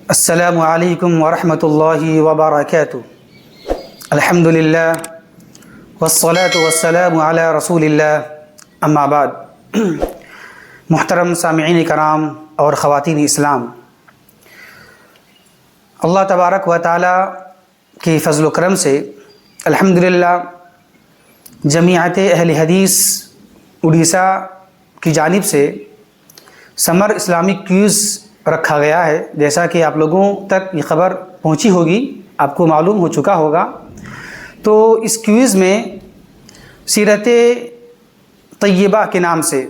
السلام علیکم ورحمۃ اللہ وبرکاتہ۔ الحمدللہ والصلاة والسلام علی رسول اللہ، اما بعد۔ محترم سامعین کرام اور خواتین اسلام، اللہ تبارک و تعالی کی فضل و کرم سے الحمدللہ جمعیت اہل حدیث اڑیسہ کی جانب سے سمر اسلامک کوئز رکھا گیا ہے۔ جیسا کہ آپ لوگوں تک یہ خبر پہنچی ہوگی، آپ کو معلوم ہو چکا ہوگا، تو اس کوئز میں سیرت طیبہ کے نام سے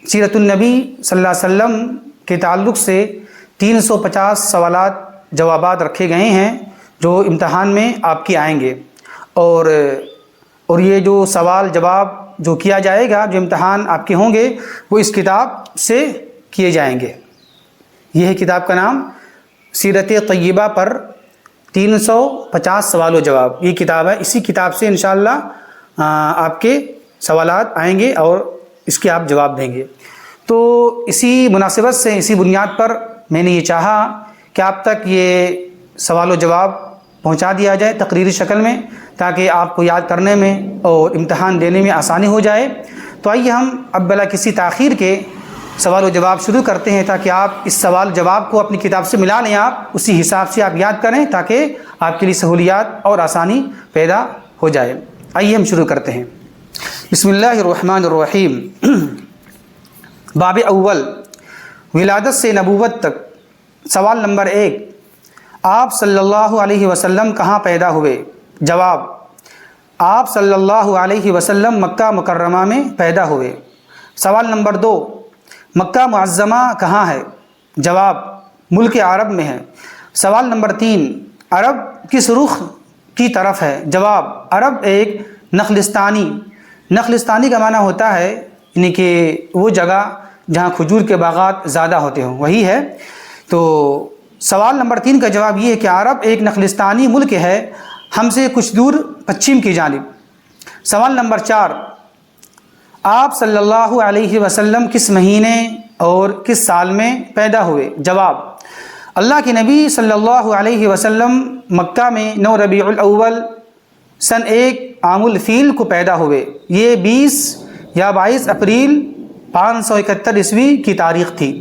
سیرت النبی صلی اللہ علیہ وسلم کے تعلق سے 350 سوالات جوابات رکھے گئے ہیں جو امتحان میں آپ کے آئیں گے، اور یہ جو سوال جواب جو کیا جائے گا، جو امتحان آپ کے ہوں گے، وہ اس کتاب سے کیے جائیں گے۔ یہ ہے کتاب کا نام سیرت طیبہ پر 350 سوال و جواب، یہ کتاب ہے۔ اسی کتاب سے انشاءاللہ آپ کے سوالات آئیں گے اور اس کے آپ جواب دیں گے۔ تو اسی مناسبت سے، اسی بنیاد پر میں نے یہ چاہا کہ آپ تک یہ سوال و جواب پہنچا دیا جائے تقریری شکل میں، تاکہ آپ کو یاد کرنے میں اور امتحان دینے میں آسانی ہو جائے۔ تو آئیے ہم اب بلا کسی تاخیر کے سوال و جواب شروع کرتے ہیں، تاکہ آپ اس سوال جواب کو اپنی کتاب سے ملا لیں، آپ اسی حساب سے آپ یاد کریں، تاکہ آپ کے لیے سہولیات اور آسانی پیدا ہو جائے۔ آئیے ہم شروع کرتے ہیں۔ بسم اللہ الرحمن الرحیم۔ باب اول، ولادت سے نبوت تک۔ سوال نمبر 1، آپ صلی اللہ علیہ وسلم کہاں پیدا ہوئے؟ جواب، آپ صلی اللہ علیہ وسلم مکہ مکرمہ میں پیدا ہوئے۔ سوال نمبر 2، مکہ معظمہ کہاں ہے؟ جواب، ملک عرب میں ہے۔ سوال نمبر 3، عرب کس رخ کی طرف ہے؟ جواب، عرب ایک نخلستانی کا معنی ہوتا ہے، یعنی کہ وہ جگہ جہاں کھجور کے باغات زیادہ ہوتے ہوں، وہی ہے۔ تو سوال نمبر 3 کا جواب یہ ہے کہ عرب ایک نخلستانی ملک ہے، ہم سے کچھ دور پچھم کی جانب۔ سوال نمبر 4، آپ صلی اللہ علیہ وسلم کس مہینے اور کس سال میں پیدا ہوئے؟ جواب، اللہ کے نبی صلی اللہ علیہ وسلم مکہ میں 9 ربیع الاول سن 1 عام الفیل کو پیدا ہوئے۔ یہ 20 یا 22 اپریل 571 عیسوی کی تاریخ تھی۔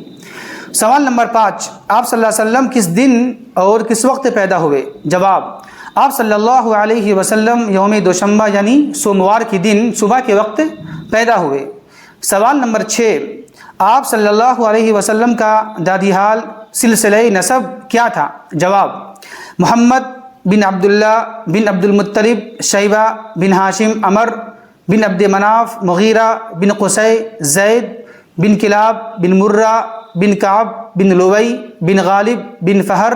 سوال نمبر 5، آپ صلی اللہ علیہ وسلم کس دن اور کس وقت پیدا ہوئے؟ جواب، آپ صلی اللہ علیہ وسلم یوم دوشنبہ یعنی سوموار کے دن صبح کے وقت پیدا ہوئے۔ سوال نمبر 6، آپ صلی اللہ علیہ وسلم کا دادی حال سلسلہ نسب کیا تھا؟ جواب، محمد بن عبداللہ بن عبد المطلب، شیبہ بن ہاشم، عمر بن عبد مناف، مغیرہ بن قصی، زید بن کلاب بن مرہ بن کعب بن لوی بن غالب بن فہر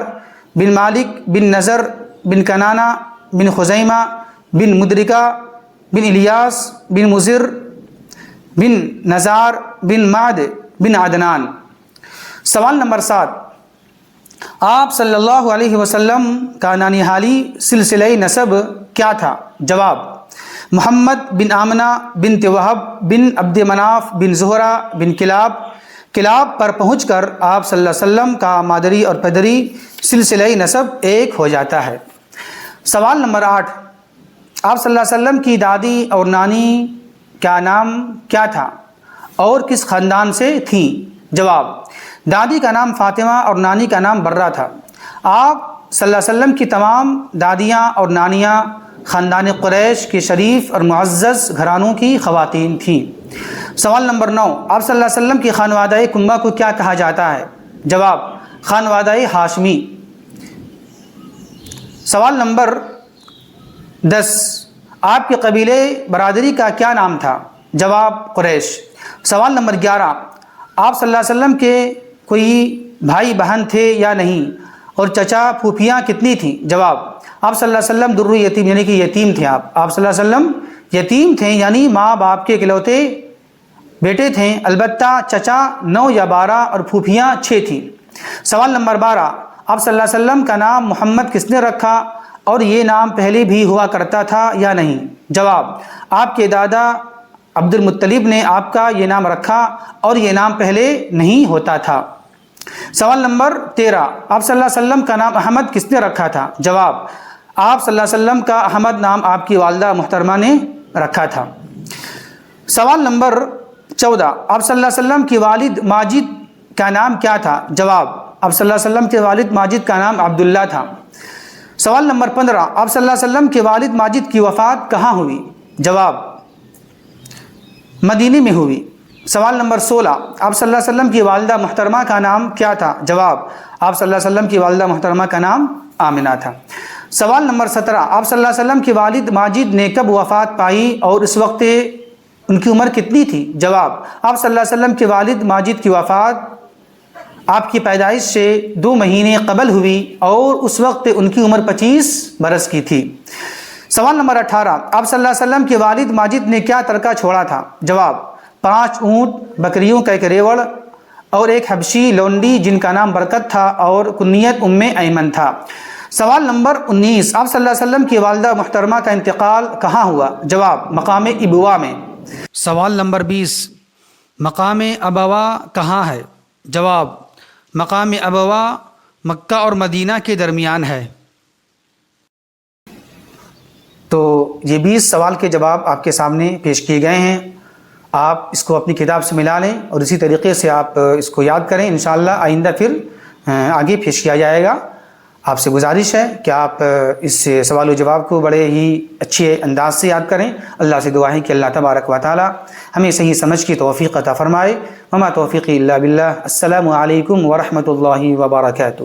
بن مالک بن نظر بن کنانہ بن خزیمہ بن مدرکہ بن الیاس بن مزر بن نزار بن معد بن عدنان۔ سوال نمبر 7، آپ صلی اللہ علیہ وسلم کا نانیحالی سلسلہ نسب کیا تھا؟ جواب، محمد بن آمنہ بنت وہب بن عبد مناف بن زہرہ بن کلاب پر پہنچ کر آپ صلی اللہ علیہ وسلم کا مادری اور پدری سلسلہ نسب ایک ہو جاتا ہے۔ سوال نمبر 8، آپ صلی اللہ علیہ وسلم کی دادی اور نانی کا نام کیا تھا اور کس خاندان سے تھیں؟ جواب، دادی کا نام فاطمہ اور نانی کا نام برہ تھا۔ آپ صلی اللہ علیہ وسلم کی تمام دادیاں اور نانیاں خاندان قریش کے شریف اور معزز گھرانوں کی خواتین تھیں۔ سوال نمبر 9، آپ صلی اللہ علیہ وسلم کی خانوادہ کنبہ کو کیا کہا جاتا ہے؟ جواب، خانوادہ ہاشمی۔ سوال نمبر 10، آپ کے قبیلے برادری کا کیا نام تھا؟ جواب، قریش۔ سوال نمبر 11، آپ صلی اللہ علیہ وسلم کے کوئی بھائی بہن تھے یا نہیں، اور چچا پھوپھیاں کتنی تھیں؟ جواب، آپ صلی اللہ علیہ وسلم در یتیم یعنی کہ یتیم تھے۔ آپ صلی اللہ علیہ وسلم یتیم تھے، یعنی ماں باپ کے اکلوتے بیٹے تھے، البتہ چچا 9 یا 12 اور پھوپھیاں 6 تھیں۔ سوال نمبر 12، آپ صلی اللہ علیہ وسلم کا نام محمد کس نے رکھا اور یہ نام پہلے بھی ہوا کرتا تھا یا نہیں؟ جواب، آپ کے دادا عبد المطلب نے آپ کا یہ نام رکھا اور یہ نام پہلے نہیں ہوتا تھا۔ سوال نمبر 13، آپ صلی اللہ علیہ وسلم کا نام احمد کس نے رکھا تھا؟ جواب، آپ صلی اللہ علیہ وسلم کا احمد نام آپ کی والدہ محترمہ نے رکھا تھا۔ سوال نمبر 14، آپ صلی اللہ علیہ وسلم کے والد ماجد کا نام کیا تھا؟ جواب، آپ صلی اللہ علیہ وسلم کے والد ماجد کا نام عبداللہ تھا۔ سوال نمبر 15، آپ صلی اللہ علیہ وسلم کے والد ماجد کی وفات کہاں ہوئی؟ جواب، مدینے میں ہوئی۔ سوال نمبر 16، آپ صلی اللہ علیہ وسلم کی والدہ محترمہ کا نام کیا تھا؟ جواب، آپ صلی اللہ علیہ وسلم کی والدہ محترمہ کا نام آمنہ تھا۔ سوال نمبر 17، آپ صلی اللہ علیہ وسلم کے والد ماجد نے کب وفات پائی اور اس وقت ان کی عمر کتنی تھی؟ جواب، آپ صلی اللہ علیہ وسلم کے والد ماجد کی وفات آپ کی پیدائش سے 2 مہینے قبل ہوئی اور اس وقت ان کی عمر 25 برس کی تھی۔ سوال نمبر 18، آپ صلی اللہ علیہ وسلم کے والد ماجد نے کیا ترکہ چھوڑا تھا؟ جواب، 5 اونٹ، بکریوں کا ایک ریوڑ اور ایک حبشی لونڈی جن کا نام برکت تھا اور کنیت ایمن تھا۔ سوال نمبر 19، آپ صلی اللہ علیہ وسلم کی والدہ محترمہ کا انتقال کہاں ہوا؟ جواب، مقام ابوا میں۔ سوال نمبر 20، مقام ابوا کہاں ہے؟ جواب، مقام ابوا مکہ اور مدینہ کے درمیان ہے۔ تو یہ 20 سوال کے جواب آپ کے سامنے پیش کیے گئے ہیں، آپ اس کو اپنی کتاب سے ملا لیں اور اسی طریقے سے آپ اس کو یاد کریں، انشاءاللہ آئندہ پھر آگے پیش کیا جائے گا۔ آپ سے گزارش ہے کہ آپ اس سوال و جواب کو بڑے ہی اچھے انداز سے یاد کریں۔ اللہ سے دعا ہے کہ اللہ تبارک و تعالی ہمیں صحیح سمجھ کی توفیق عطا فرمائے۔ وما توفیقی الا باللہ۔ السلام علیکم ورحمۃ اللہ وبرکاتہ۔